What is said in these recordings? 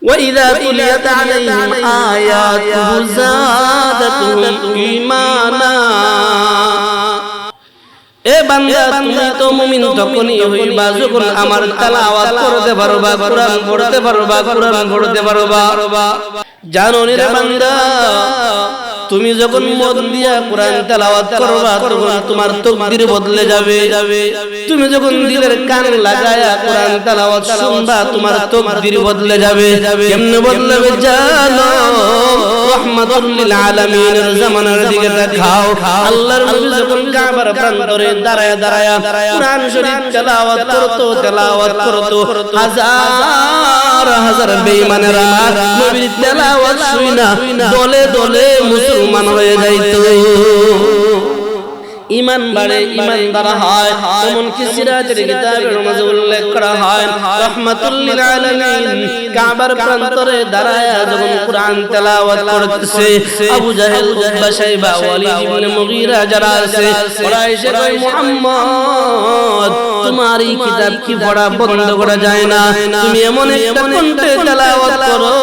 وإذا تليت عليهم آياته زادتهم إيمانا এ বান্দা তুমি তো মুমিন তখনই হইবা যখন আমার তেলাওয়াত করতে পারবা, কুরআন পড়তে পারবা, কুরআন পড়তে পারবা। জানো রে বান্দা, তুমি যখন মন দিয়া কুরআন তেলাওয়াত করবা তখন তোমার তাকদীর বদলে যাবে। তুমি যখন দিলের কান লাগায়া কুরআন তেলাওয়াত শুনবা তোমার তাকদীর বদলে যাবে। কেমনে বদলাবে জানো? রাহমাতুল লিল আলামিনের জামানার দিকে তাকাও। আল্লাহর নবী যখন কাবার প্রান্তরে দাঁড়ায়া কুরআন শরীফ তেলাওয়াত করতো হাজার হাজার বেঈমানেরা নবীর তেলাওয়াত শুইনা দলে দলে মুসলমান হয়ে যাইতো। ঈমান বাড়ে, ঈমানদার হয়। এমন কি সিরাজের কিতাবের মাঝে উল্লেখ করা হয়, রাহমাতুল লিল আলামিন কাবার প্রান্তরে দাঁড়ায়া যখন কুরআন তেলাওয়াত করতেছে, আবু জাহেল, উতবা, শাইবা, ওয়ালিদ ইবনে মুগীরা যারা আছে ওরা এসে কয়, মুহাম্মদ তোমার এই কিতাব কি পড়া বন্ধ করা যায় না? তুমি এমন একটা কণ্ঠে তেলাওয়াত করো,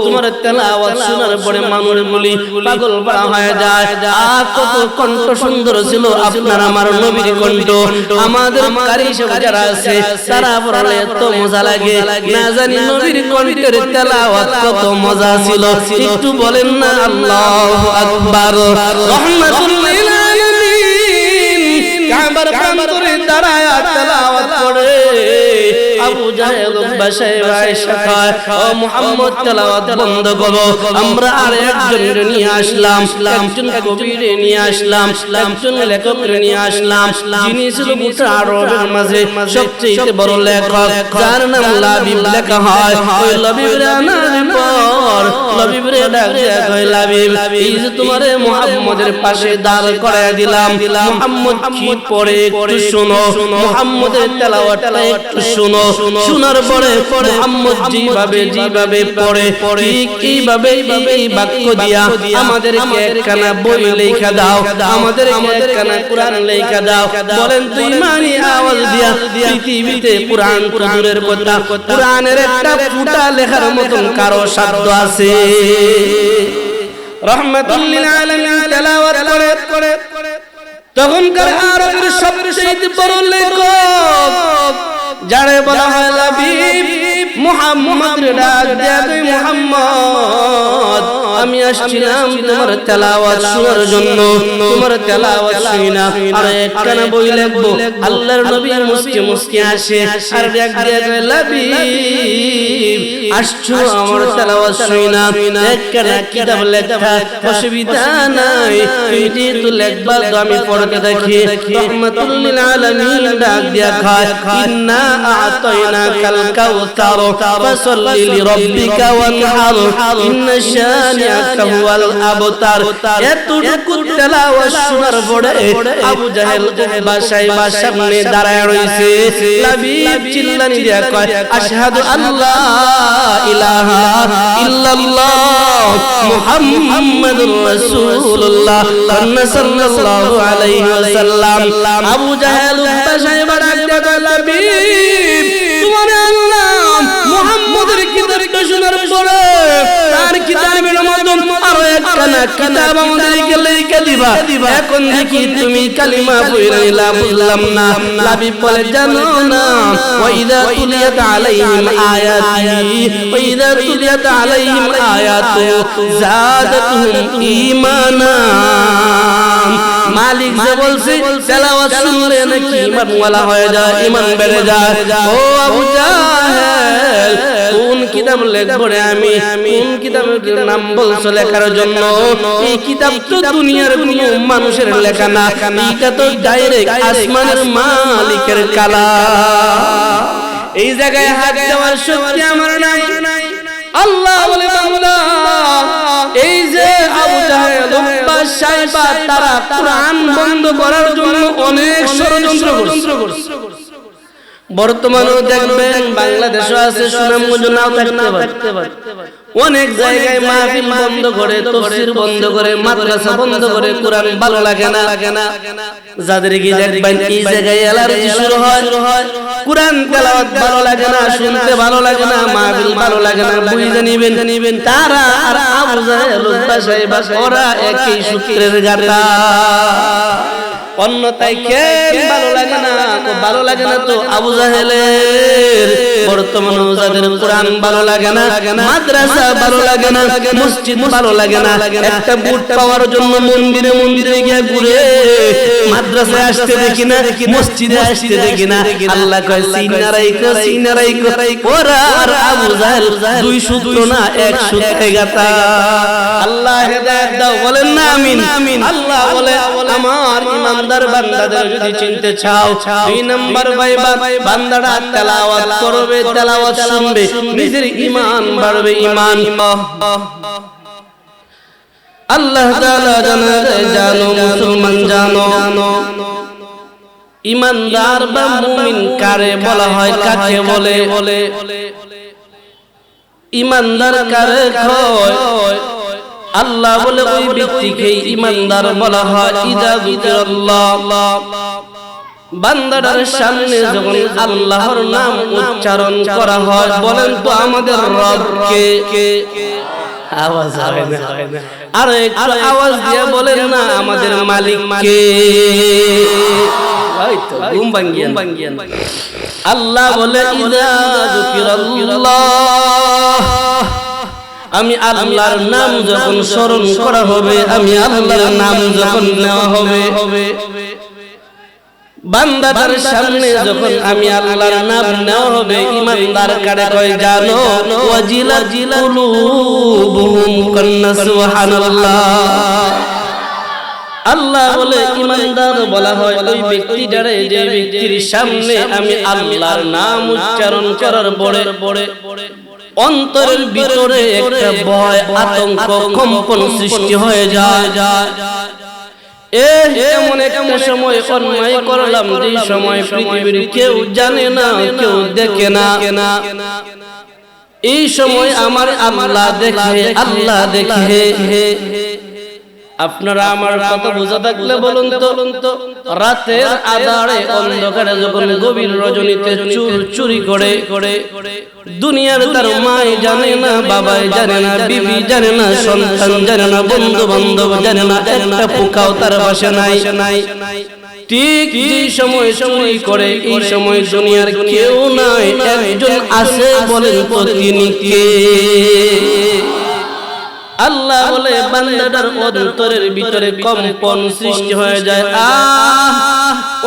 তোমার তেলাওয়াত শোনার পরে মানুষগুলি পাগল পাড়া হয়ে যায়। আর কত কণ্ঠ সুন্দর ছিল আপনার আমার নবীর কণ্ঠ। আমাদের কারি সব যারা আছে তারা পড়লে এত মজা লাগে, না জানি নবীর কণ্ঠের তেলাওয়াত কত মজা ছিল। একটু বলেন না আল্লাহু আকবার। রাহমাতুল লিল আলামিন কাবার প্রান্তরে দাঁড়ায়া তেলাওয়াত করে আবু জাহেল, উতবা, শাইবা এসে কয়, ও মুহাম্মদ তেলাওয়াত বন্ধ করো। আমরা আর একজনের নিয়ে আসলাম, একজন কবিরে নিয়ে আসলাম, একজন লেখকের নিয়ে আসলাম, যিনি ছিল গোটা আরবের মাঝে সবচেয়ে বড় লেখক, যার নাম লাবিব লেখা হয়। ওই লাবিবের আনার পর লাবিবের ডাক দেয়া কয়, লাবিব এই যে তোমারে মুহাম্মদের পাশে দাঁড় করায় দিলাম, মুহাম্মদ কি পড়ে একটু শোনো, মুহাম্মদের তেলাওয়াতটা একটু শোনো। শোনার পরে মুহাম্মদ যেভাবে পড়ে ঠিক এইভাবে এই বাক্য দিয়া আমাদেরকে একখানা বই লেখা দাও, আমাদেরকে একখানা কুরআন লেখা দাও। বলেন তুই মানি আওয়াজ দিয়া পৃথিবীতে কুরআন দূরের কথা, কুরআনের একটা ফুটা লেখার মতন কারো শব্দ আছে? রাহমাতুল লিল আলামিন তেলাওয়াত করে তখনকার আরবের সবচেয়ে বড় লেখক যারে বলা হয় লাবিব, মুহাম্মদ ডাক দেয়া কই, মুহাম্মদ আমি আসছিলাম তোমার তেলাওয়াত শোনার জন্য, তোমার তেলাওয়াত শুনা আর একখানা বই লিখবো। আল্লাহর নবী মুস্কি আসে আর ডাক দেয়া কই, লাবিব আসছো আমার তেলাওয়াত শুনা, একখানা কিতাব লেখা অসুবিধা নাই, তুমি তো লেখবা তো আমি পড়তে দেখি। রাহমাতুল লিল আলামিন ডাক দেয়া কয়, ইন্না আ'তাইনাকাল কাউসার ফাসাল্লি লিরাব্বিকা ওয়ানহার ইন্না শানিআকা হুয়াল আবতার। এতটুকু তেলাওয়াত শোনার পরে আবু জাহেল, উতবা, শাইবা সামনে দাঁড়ায় রইছে। লাবিব চিল্লানি দিয়া কয়, আশহাদু আল্লা ইলাহা ইল্লাল্লাহ মুহাম্মাদুর রাসূলুল্লাহ সাল্লাল্লাহু আলাইহি ওয়াসাল্লাম। আবু জাহেল, উতবা, শাইবা ডাক দেয়া কয়, লাবিব তোমার আল্লাহ মুহাম্মদের কিতাবটা শোনার পরে তার কিতাবের মতন আরো একখানা কিতাব আমাদেরকে লেখা দিবা। এখন দেখি তুমি কালিমা পড়ে নিলা, বুঝলাম না। লাবিব বলে, জানো না ওয়াইদা তুলিয়াত আলাইহিম আয়াতি ওয়াইদা তুলিয়াত আলাইহিম আয়াতু যাদাতুহুম ঈমানা। মালিক যে বলছে তেলাওয়াত শুনলে নাকি ঈমান ওয়ালা হয়ে যায়, ঈমান বেড়ে যায়। ও আবু জাহেল কোন কিতাব লিখবো রে আমি, কোন কিতাবের নাম বলছো লেখার জন্য? এই কিতাব তো দুনিয়ার কোনো মানুষের লেখা না, এটা তো ডাইরেক্ট আসমানের মালিকের কালাম। এই জায়গায় হাত দেওয়ার শক্তি আমার নাই। আল্লাহ বলে, বান্দা এই যে আবু জাহেল, উতবা, শাইবা তারা কুরআন বন্ধ করার জন্য অনেক ষড়যন্ত্র করছে। বর্তমানেও দেখবেন বাংলাদেশও আছে, সুনামগঞ্জ নাও থাকতে পারে। অনেক জায়গায় মাহফিল বন্ধ করে, তাফসীর বন্ধ করে, মাদ্রাসা বন্ধ করে, কোরআন ভালো লাগে না। যাদের কি দেখবেন এই জায়গায় অ্যালার্জি শুরু হয়, কোরআন তেলাওয়াত ভালো লাগে না, শুনতে ভালো লাগে না, মাহফিল ভালো লাগে না, বুঝে নিবেন তারা আর আবু জাহেল উতবা সাহেব ওরা একই সূত্রের গাথা। অন্যথায় কেন ভালো লাগে না? ভালো লাগে না তো আবু জাহেলের। বর্তমানে যাদের কোরআন ভালো লাগে না, মাদ্রাসা ভালো লাগে না, মসজিদ ভালো লাগে না, একটা বুট পাওয়ার জন্য মন্দিরে গিয়ে ঘুরে, মাদ্রাসায় আসতে দেখি না, মসজিদে আসতে দেখি না। আল্লাহ কয় সিনারাইকো ওরা আর আবু জাহেল দুই সূত্র না, এক সূত্রে গাথা। আল্লাহ হেদায়েত দাও, বলেন না আমিন। আল্লাহ বলে আমার ইমানদার বান্দাদের যদি চিনতে চাও, দুই নাম্বার বান্দারা তেলাওয়াত করবে, তেলাওয়াত শুনবে, নিজের ঈমান বাড়বে। ঈমান আল্লাহ তাআলা জানো, মুসলমান জানো, ঈমানদার বা মুমিন কারে বলা হয়, কাকে বলে? ঈমানদার কারে হয়? আল্লাহ বলে ওই ব্যক্তিকে ঈমানদার বলা হয় ইযা যিকরাল্লাহ, বান্দার সামনে যখন আল্লাহর নাম উচ্চারণ করা হয়। বলেন তো আমাদের রব কে? আওয়াজ হয় না, আর একটু আওয়াজ দিয়ে বলেন না আমাদের মালিক কে? হয়তো ঘুম ভাঙ্গিয়ান। আল্লাহ বলে ইযা যিকরাল্লাহ, আমি আল্লাহর নাম যখন স্মরণ করা হবে, আমি আল্লাহর নাম যখন নেওয়া হবে, বান্দাদের সামনে যখন আমি আল্লাহর নাম নেওয়া হবে, ঈমানদার কারে কয় জানো? ওয়াজিলাত কুলুবুহুম কান্না সুবহানাল্লাহ। আল্লাহ বলে ঈমানদার বলা হয় ওই ব্যক্তিটারে যে ব্যক্তির সামনে আমি আল্লাহর নাম উচ্চারণ করার পরে অন্তরের ভিতরে একটা ভয়, আতঙ্ক, কম্পন সৃষ্টি হয়ে যায়। এমন একটা সময় অন্যায় করলাম যে সময় পৃথিবীর কেউ জানে না, কেউ দেখে না, এই সময় আমার আল্লাহ দেখে। আপনারা আমার কথা বুঝা থাকলে বলুন তো, রাতের আঁধারে অন্ধকারে যখন গভীর রজনীতে চুরি করে, দুনিয়ার তার মাই জানে না, বাবাই জানে না, বিবি জানে না, সন্তান জানে না, বন্ধু বান্ধব জানে না, একটা পোকাও তার বাসা নাই। ঠিক এই সময় চুরি করে, এই সময় দুনিয়ার কেউ নাই, একজন আছে, বলেন তো তিনি কে? আল্লাহ বলে বান্দাটার অন্তরের ভিতরে কম্পন সৃষ্টি হয়ে যায়।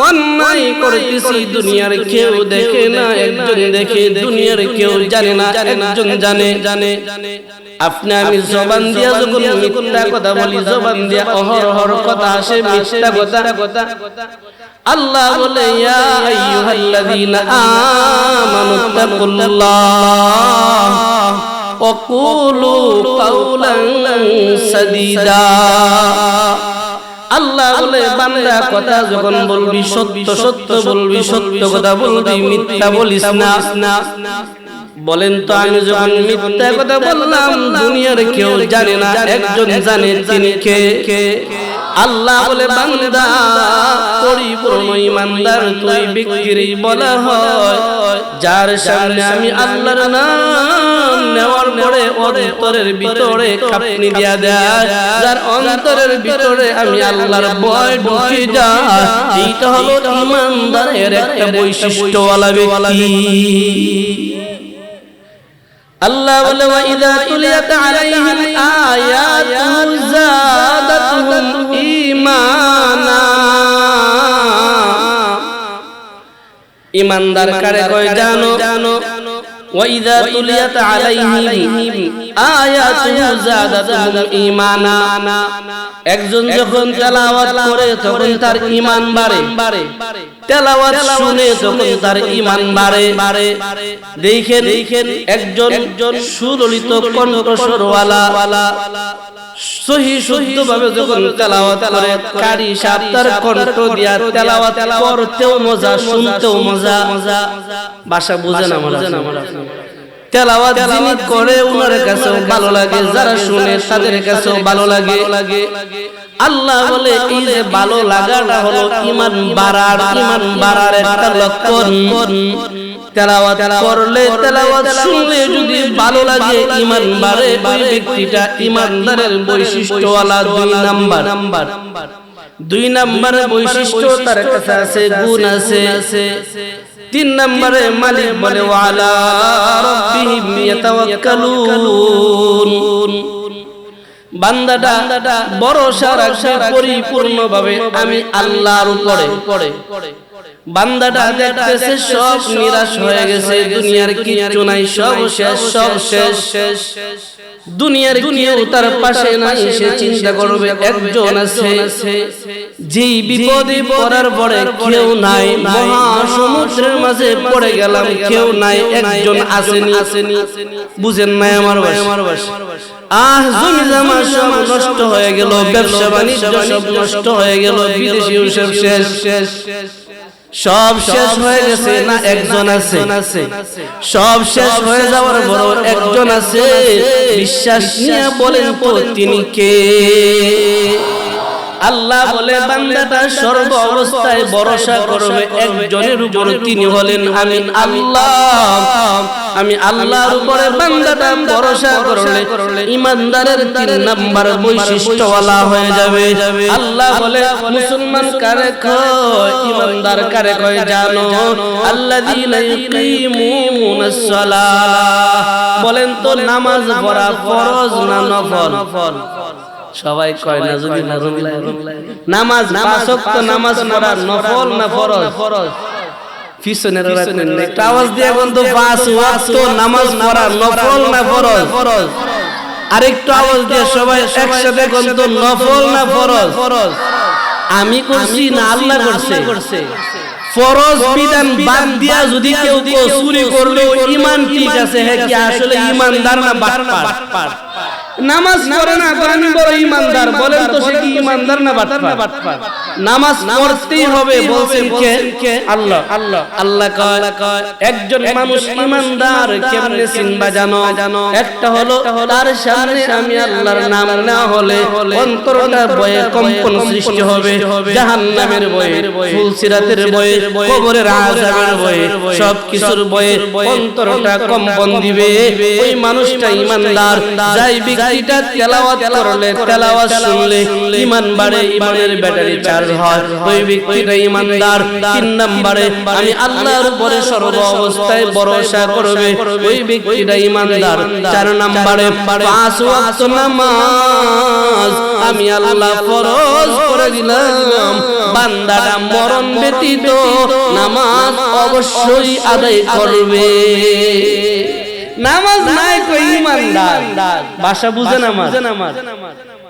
অন্যায় করতেছি, দুনিয়ার কেউ দেখে না, একজন দেখে, দুনিয়ার কেউ জানে না, একজন জানে। আপনি আমি জবান দিয়া যখন মিথ্যা কথা বলি, জবান দিয়া অহরহ কথা আসে, মিথ্যা কথা। আল্লাহ বলে ইয়া আইয়ুহাল্লাযীনা আমানুত্তাকুল্লাহ ওয়াকুলু কাওলান সাদীদা। আল্লাহ বলে বান্দা কথা যখন বলবি সত্য বলবি, সত্য কথা বলবি, মিথ্যা বলিস না। বলেন তো আমি যখন মিথ্যা কথা বললাম, দুনিয়ার কেউ জানে না, একজন জানে, তিনি কে? আল্লাহ বলে বান্দা পরিপূর্ণ ঈমানদার তুই ব্যক্তিরই বলা হয় যার সামনে আমি আল্লাহর নাম নেওয়ার পরে অন্তরের ভিতরে খাপনি দিয়া দেয়, যার অন্তরের ভিতরে আমি আল্লাহর ভয় ঢুকে যায়। এইটা হলো ঈমানদারের একটা বৈশিষ্ট্যওয়ালা ব্যক্তি। আল্লাহ বলে ওয়া ইযা তুলিয়াত আলাইহিম আয়াতুহু যাদাতুহুম ঈমানা। ঈমানদার কারে কয় জানো? ওয়া ইযা তুলিয়াত আলাইহিম আয়াতুহু যাদাতুহুম ঈমানা। একজন যখন তেলাওয়াত করে তখন তার ঈমান বাড়ে, তেলাওয়াত শুনে তখন তার ঈমান বাড়ে। দেখেন একজন সুললিত কণ্ঠস্বরওয়ালা সহি শুদ্ধভাবে যখন তেলাওয়াত করে কারি সাহেব তার কণ্ঠ দিয়া তেলাওয়াত করতেও মজা, শুনতেও মজা। ভাষা বুঝেন আমরা তেলাওয়াত যিনি করে উনার কাছেও ভালো লাগে, যারা শুনে তাদের কাছেও ভালো লাগে। আল্লাহ বলে এই যে ভালো লাগাটা হলো ঈমান বাড়ার একটা লক্ষণ। তেলাওয়াত করলে, তেলাওয়াত শুনলে যদি ভালো লাগে, ঈমান বাড়ে। ওই ব্যক্তিটা ঈমানদারের বৈশিষ্ট্যওয়ালা। 2 নাম্বার বৈশিষ্ট্য তার কাছে আছে, গুণ আছে। 3 নম্বরে মালিক বলে ওয়ালা রাব্বিহিম ইয়াতাওয়াক্কালুন। বান্দাটা ভরসা রাখে পরিপূর্ণভাবে আমি আল্লাহর উপরে। বান্দাটা দেখতেছে সব নিরাশ হয়ে গেছে, দুনিয়ার কিচ্ছু নাই, সব শেষ। দুনিয়ার কেউ তার পাশে নাই, সে চিন্তা করবে একজন আছে। যেই বিপদে পড়ার পরে কেউ নাই, মহাসমুদ্রের মাঝে পড়ে গেলাম, কেউ নাই, একজন আসেনি। বুঝেন নাই আমার ভাষা? জমি জমা সব নষ্ট হয়ে গেল, ব্যবসা বাণিজ্য সব নষ্ট হয়ে গেল, বিদেশি সব সব শেষ হয়ে গেছে, না একজন আছে? সব শেষ হয়ে যাওয়ার বড় একজন আছে। বিশ্বাস নিয়ে বলেন তো তিনি কে? আল্লাহ বলে বান্দাটা সর্ব অবস্থায় ভরসা করবে একজনের উপর, তিনি হলেন আমি আল্লাহ। আমি আল্লাহর উপরে বান্দাটা ভরসা করলে ঈমানদারের 3 নাম্বার বৈশিষ্ট্যওয়ালা হয়ে যাবে। আল্লাহ বলে মুসলমান কারে কয়, ঈমানদার কারে কয় জানো? আল্লাযীনা ইউকিমুনাস সালাহ। বলেন তো নামাজ পড়া ফরজ না নফল? সবাই কয় না, যদি নামাজ 5 ওয়াক্ত নামাজ পড়া নফল না ফরজ? পিছনের একটা আওয়াজ দিয়ে বলতো 5 ওয়াক্ত নামাজ পড়া নফল না ফরজ? আরেকটু আওয়াজ দিয়ে সবাই একসাথে বলতো নফল না ফরজ? আমি করছি না আল্লাহ করছে? ফরজ বিধান বাদ দিয়া যদি কেউ চুরি করলো ঈমান ঠিক আছে, হ্যাঁ কি আসলে ঈমানদার না বাটপার? নামাজ পড়ে না আমি বড় ঈমানদার, বলেন তো সে কি ঈমানদার না বাটপার? নামাজ পড়তেই হবে, বলছেন কে? আল্লাহ। আল্লাহ কয় একজন মানুষ ঈমানদার কেমনে চিনবা জানো? একটা হলো তার সামনে আমি আল্লাহর নাম না হলে অন্তরটা ভয়ে কম্পন সৃষ্টি হবে, জাহান্নামের ভয়ে, ফুলসিরাতের ভয়ে, কবরের আযাবের ভয়ে, সবকিছুর ভয়ে অন্তরটা কম্পন দিবে। ওই মানুষটা ঈমানদার। যাই ব্যক্তিটা তেলাওয়াত করলে, তেলাওয়াত শুনলে ঈমান বাড়ে, ঈমানের ব্যাটারি চার্জ হয়, ওই ব্যক্তিটা ঈমানদার। 3 নম্বরে আমি আল্লাহর উপরে সর্ব অবস্থায় ভরসা করবে, ওই ব্যক্তিটা ঈমানদার। 4 নম্বরে 5 ওয়াক্ত নামাজ আমি আল্লাহ ফরজ করে দিলাম, বান্দাটা মরণ ব্যতীত নামাজ অবশ্যই আদায় করবে। নামাজ নাই কই ঈমানদার? ভাষা বুঝেন আমার?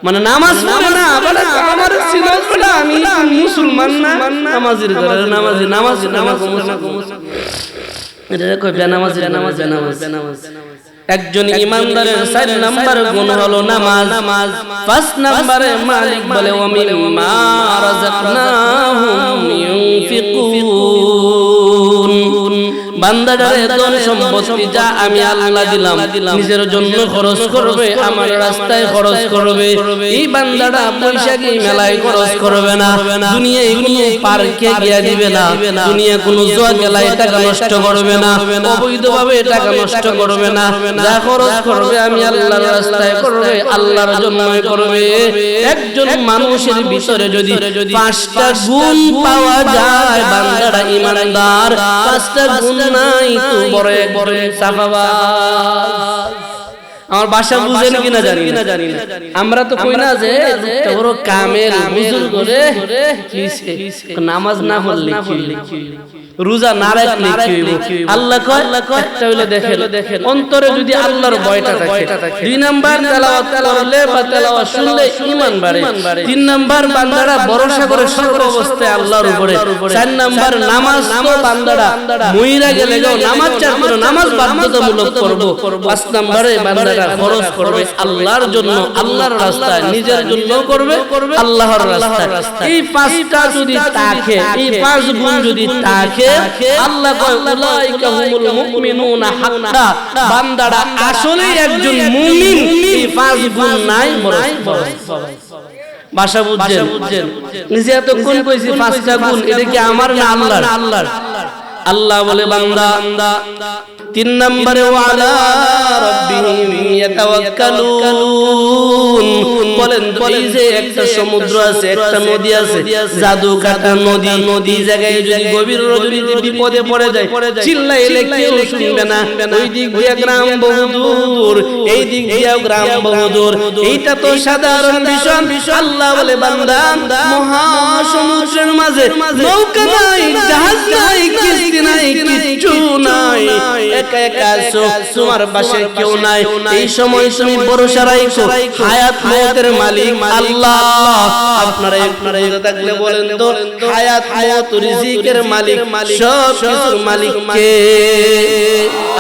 মানে নামাজ পড়ে না, বলে আমার সিনাজ বলে আমি মুসলমান না, নামাজের ঘরে নামাজ এটা কই বেনামাজি। একজন ঈমানদারের 4 নাম্বার গুণ হলো নামাজ। 5 নম্বরে মালিক বলে ওয়া মিম্মা রাযাকনাহুম ইউনফিকুন। বান্দাটারে ধন সম্পত্তি যা আমি আল্লাহ দিলাম নিজের জন্য খরচ করবে, আমার রাস্তায় খরচ করবে। এই বান্দাটা পয়সা কি মেলায় খরচ করবে না, দুনিয়ায় কোনো পার্কে গিয়া দিবে না, দুনিয়া কোনো জুয়া খেলায় টাকা নষ্ট করবে না, অবৈধভাবে টাকা নষ্ট করবে না। যা খরচ করবে আমি আল্লাহর রাস্তায় করবে, আল্লাহর জন্যই করবে। একজন মানুষের ভিতরে যদি 5টা গুণ পাওয়া যায়, বান্দাটা ঈমানদার। 5টা গুণ নাই তো বড় একজন সাফাবাজ। আমার ভাষা বুঝেন কিনা জানি না। আমরা তো কই না যে বড় কামেল হুজুর করে নামাজ না পড়লে কি, রোজা না রাখলে কি। আল্লাহ কয় একটা হইলো দেখেন অন্তরে যদি আল্লাহর ভয়টা থাকে। 2 নাম্বার তেলাওয়াত করলে বা তেলাওয়াত শুনলে ঈমান বাড়ে। 3 নাম্বার বান্দারা ভরসা করে সর্ব অবস্থায় আল্লাহর উপরে। 4 নাম্বার নামাজ তো বান্দারা মইরা গেলে নামাজ চার করে নামাজ বাধ্যতামূলক করব। 5 নাম্বারে বান্দারা খরচ করবে আল্লাহর জন্য, আল্লাহর রাস্তায়, নিজের জন্য করবে আল্লাহর রাস্তায়। এই পাঁচটা যদি থাকে, এই পাঁচ গুণ যদি থাকে, আল্লাহ কয় উলাইকা হুমুল মুমিনুনা হাক্কা, বান্দারা আসলে একজন মুমিন। এই পাঁচ গুণ নাই ভাষা বুঝছেন? নিজে এতক্ষণ কইছি পাঁচটা গুণ, এটা কি আমার না আল্লাহর? আল্লাহ বলে বান্দা 3 নম্বরে ওয়ালা রাব্বিহিম ইয়াতাওয়াক্কালুন, বলেন তো এই যে একটা সমুদ্র আছে, একটা নদী আছে, জাদু কাটা নদী, জায়গায় যদি গভীর রজনীতে বিপদে পড়ে যায়, চিল্লাইলে কেউ শুনবে না। ওই দিক দিয়ে গ্রাম বহুদূর, এই দিক দিয়ে গ্রাম বহুদূর, এইটা তো সাধারণ বিষয়। আল্লাহ বলে বান্দা মহাসমুদ্রের মাঝে নৌকা নাই, জাহাজ নাই, কিস্তি নাই, কিচ্ছু নাই, একা একা আছো, তোমার পাশে কেউ নাই। এই সময় তুমি ভরসা রাখো হায়াত মওতের মালিক আল্লাহ। আপনারা একটু বুঝে থাকলে বলেন তো, হায়াত মওত রিজিকের মালিক, সব কিছুর মালিক কে?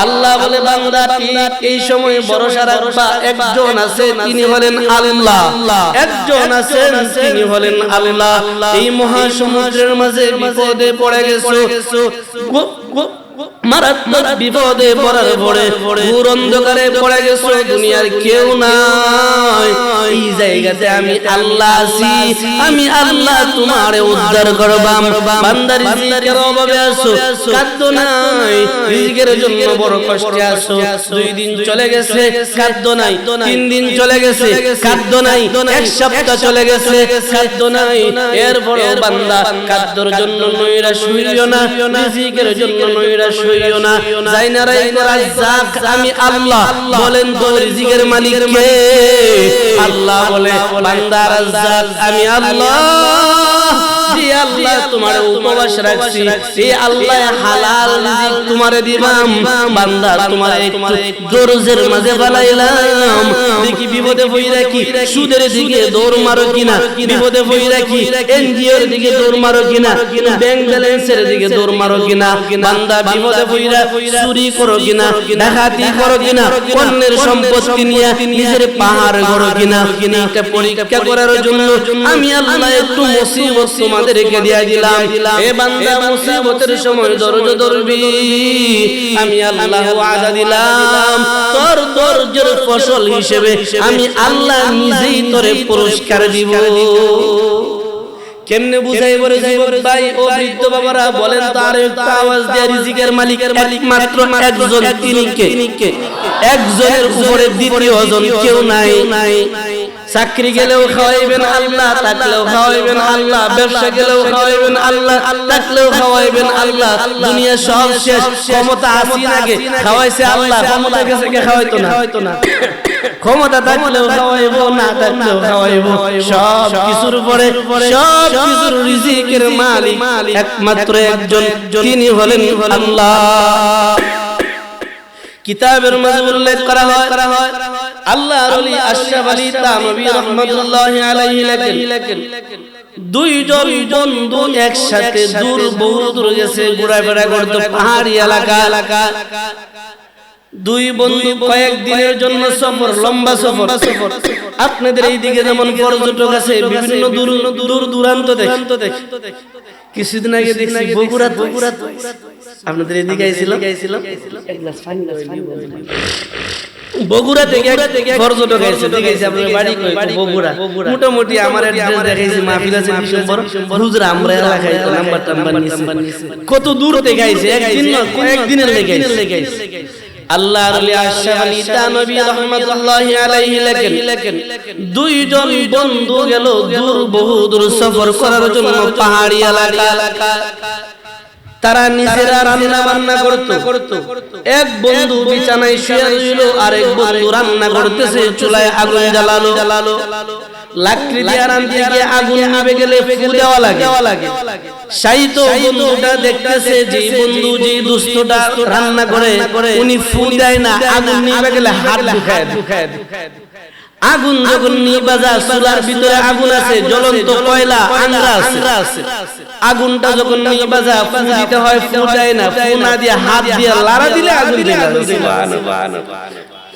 আল্লাহ বলে বান্দা ঠিক এই সময় ভরসা রাখবা, একজন আছে তিনি হলেন আল্লাহ, একজন আছেন তিনি হলেন আল্লাহ। এই মহাসমুদ্রের মাঝে বিপদে পড়ে গেছো, মারাত্মক বিপদে পড়ার পরে ঘোর অন্ধকারে পড়ে গেছো, দুনিয়ার কেউ নাই, এই জায়গাতে আমি আল্লাহ আছি, আমি আল্লাহ তোমারে উদ্ধার করবাম। বান্দার রিজিকের অভাবে আছো, খাদ্য নাই, রিজিকের জন্য বড় কষ্টে আছো। 2 দিন চলে গেছে, খাদ্য নাই, 3 দিন চলে গেছে, খাদ্য নাই, 1 সপ্তাহ চলে গেছে, খাদ্য নাই। এরপর বান্দা খাদ্যর জন্য নৈরাশ হইও না, রিজিকের জন্য নৈরাশ হইও না। জাইনা রাইকো রাজ্জাক আমি আল্লাহ, বলেন তো রিজিকের মালিক কে? আল্লাহ বলে বান্দা রাজ্জাক আমি আল্লাহ, জি আল্লাহ তোমারে উপবাস রাখছি, এই আল্লাহ হালাল রিজিক তোমারে দিবাম। বান্দা তোমারে একটু দরজের মাঝে বালাইলাম, দেখি বিপদে পইরা কি সুদের দিকে দৌড় মারো কিনা, বিপদে পইরা কি এনজিওর দিকে দৌড় মারো কিনা, ব্যাংক ব্যালেন্সের দিকে দৌড় মারো কিনা, বান্দা বিপদে পইরা চুরি করো কিনা, ডাকাতি করো কিনা, অন্যের সম্পত্তি নিয়ে নিজের পাহাড় করো কিনা, এটা পরীক্ষা করার জন্য আমি আল্লাহ একটু মুসিবত তোমাদেরকে দিয়া দিলাম। এ বান্দা মুসিবতের সময় ধৈর্য ধরবি, আমি আল্লাহ ওয়াদা দিলাম তোর ধৈর্যের ফসল হিসেবে আমি আল্লাহ নিজেই তোরে পুরস্কার দিব। কেমনে বুঝাই বলে যুবক ভাই ও বৃদ্ধ বাবারা, বলেন তার একটা আওয়াজ দিয়ে রিজিকের মালিক একমাত্র একজন, তিনি কে? একজনের উপরে দ্বিতীয় জন কেউ নাই। চাকরি গেলেও খাওয়াইবেন আল্লাহ, থাকলেও খাওয়াইবেন আল্লাহ, ব্যবসা গেলেও খাওয়াইবেন আল্লাহ, থাকলেও খাওয়াইবেন আল্লাহ। দুনিয়া সব শেষ, ক্ষমতা আসি নাকি খাওয়াইছে আল্লাহ, ক্ষমতা গেছে কে খাওয়াইতো না, ক্ষমতা থাকলেও খাওয়াইবো, না থাকলেও খাওয়াইবো, সব কিছুর পরে সব কিছুর রিজিকের মালিক একমাত্র একজন, তিনি হলেন আল্লাহ। কিতাবের মাঝে উল্লেখ করা হয় আল্লাহর ওলি আশরাফ আলী থানভী রাহমাতুল্লাহি আলাইহি লেখেন, 2 জন বন্ধু একসাথে বহু দূর গেছে, ঘোরাফেরা করতে পাহাড়ি এলাকা। 2 বন্ধু কয়েকদিনের জন্য সফর, লম্বা সফর। আপনাদের এই দিকে যেমন পর্যটক আছে বিভিন্ন দূর দূরান্ত দেখেন, কিছুদিন আগে দেখছি বগুড়া, আপনাদের এদিকে আইছিলাম, এক গ্লাস পানি বগুড়া থেকে পর্যটক আইছে, দেখেছি আপনাদের বাড়ি কই? বগুড়া। মোটামুটি আমার অ্যাড্রেস দেখাইছি, মাহফিল আছে ডিসেম্বর, হুজুর আমরা এলাকায় নাম্বার নিছে, কত দূর থেকে আইছে, একদিন না কয়েকদিনের লেগে আইছে। আল্লাহর ওলি আশরাফ আলী থানভী রাহমাতুল্লাহি আলাইহি লেখেন, 2 জন বন্ধু গেল বহু দূর সফর করার জন্য পাহাড়ি এলাকা। তারা নিজেরা রান্না বান্না করত। এক বন্ধু বিছানায় শুয়ে রইল, আরেক বন্ধু রান্না করতেছে, চুলায় আগুন জ্বালালো। লাকড়ি দিয়ে রান্না গিয়ে আগুন নিভে গেলে ফু দেওয়া লাগে। সাইতো বন্ধুটা দেখতেছে যে বন্ধু যে দুষ্টটা রান্না করে উনি ফু দেয় না, আগুন নিভে গেলে হাত ঢুকায়। আগুন যখন নিভা যায়, চুলার ভিতরে আগুন আছে, জ্বলন্ত কয়লা আংরা আছে, আগুনটা যখন নিভা যায় ফু দিতে হয়, ফু দেয় না, ফু না দিয়ে হাত দিয়ে লাড়া দিলে আগুন জ্বলে যায়।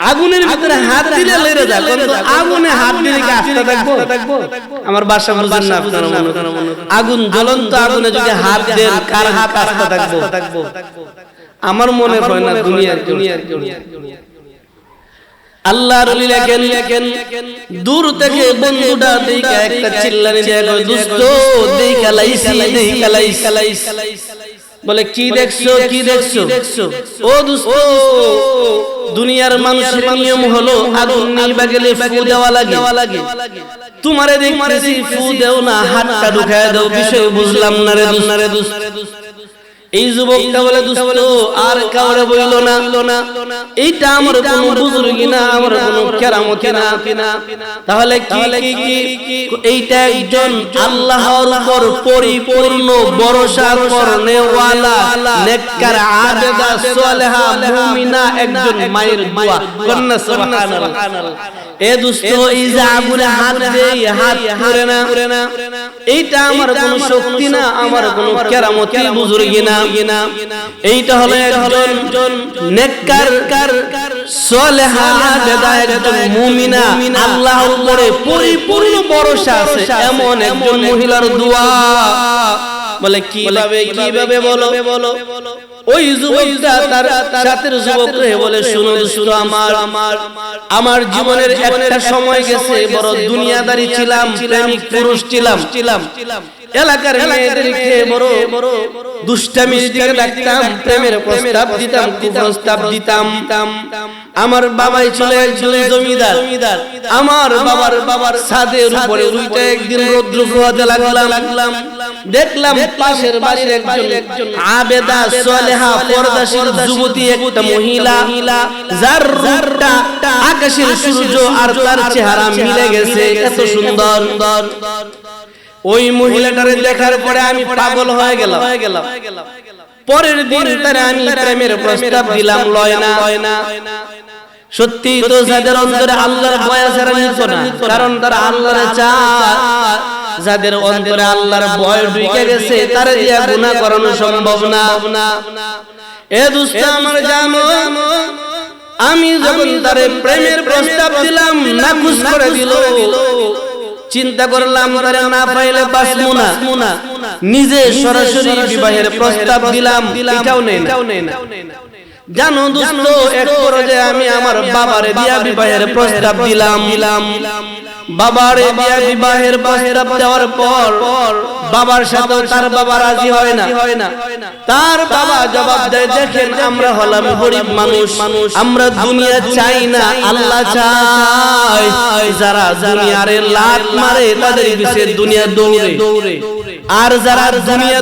আগুনের ভিতরে হাত দিলে লেগে যায়, কিন্তু আগুনে হাত দিলে কি আস্তে থাকবো? আমার বাসা বুঝেন না আপনারা? আগুন, জ্বলন্ত আগুনে যদি হাত দেন, কার হাত আস্তে থাকবো? আমার মনে হয় না দুনিয়ার আল্লাহর ওলি লেখেন দূর থেকে বন্ধুটা দেখে একটা চিল্লানি দিয়ে কয়, দোস্ত দেখা লাইছি। বলে কি দেখছো? ও দোস্ত, দুনিয়ার মানুষের নিয়ম হলো আগুন নিভা গেলে ফু দেওয়া লাগে। তোমারে দেখতেছি ফু দেও না, হাতটা ঢুকায় দাও। বিষয় বুঝলাম না রে দোস্ত। এই যুবকটা বলে, দোস্ত আর কাউরে বইলো না, এইটা আমার কোনো বুজুর্গি না, আমার কোনো কেরামতি না। তাহলে কি এইটা একজন আল্লাহর উপর পরিপূর্ণ ভরসা করনেওয়ালা নেককার আবেদা সালেহা মুমিনা একজন মায়ের দোয়া। কন্না সুবহানাল্লাহ। এ দোস্ত, এই যে আগুনে হাত দেই, হাত পুড়ে না, এইটা আমার কোনো শক্তি না, আমার কোনো কেরামতি বুজুর্গি না। এইটা হলো একজন নেককার সালেহা আবেদা একজন মুমিনা, আল্লাহর উপরে পরিপূর্ণ ভরসা আছে এমন একজন মহিলার দোয়া। বলে কিভাবে বলো? ওই যুবকটা তার সাথের যুবকরে বলে, শুনো দোস্ত, আমার জীবনের একটা সময় গেছে, বড় দুনিয়াদারি ছিলাম, প্রেমিক পুরুষ ছিলাম। এলাকার মেয়েদেরকে বড় দুষ্টামির দিকে ডাকতাম, প্রেমের প্রস্তাব দিতাম। আমার বাবাই ছিল একজন জমিদার। আমার বাবার ছাদের উপরে উইটা একদিন রৌদ্র পোহাতে লাগলাম। দেখলাম পাশের বাড়ির একজন আবেদা সালেহা পর্দাশীল যুবতী একটা মহিলা, যার রূপটা আকাশের সূর্য আর তার চেহারা মিলে গেছে, এত সুন্দর। ওই মহিলাটারে দেখার পরে আমি পাগল হয়ে গেলাম। পরের দিন তারে আমি প্রেমের প্রস্তাব দিলাম, লয় না। সত্যি তো যাদের অন্তরে আল্লাহর ভয় আছে নিত না, কারণ তারা আল্লাহরে চায়। যাদের অন্তরে আল্লাহর ভয় ঢুকে গেছে, তারে দিয়া গুনাহ করানো সম্ভব না। এ দোস্ত আমার জানো, আমি যখন তারে প্রেমের প্রস্তাব দিলাম, নাকুশ করে দিল। চিন্তা করলাম তারে না পাইলে বাঁচবো না, নিজে সরাসরি বিবাহের প্রস্তাব দিলাম, এটাও নেই না। জানো দোস্ত, এক পর্যায়ে আমি আমার বাবারে দিয়া বিবাহের প্রস্তাব দিলাম। বাবারে দিয়া বিবাহের প্রস্তাব দেওয়ার পর বাবার সাথে তার বাবা রাজি হয় না। তার বাবা জবাব দেয়, দেখেন আমরা হলাম গরিব মানুষ, আমরা দুনিয়া চাই না, আল্লাহ চাই। যারা দুনিয়ারে লাত মারে তাদের পিছে দুনিয়া দৌড়ে, আর যারা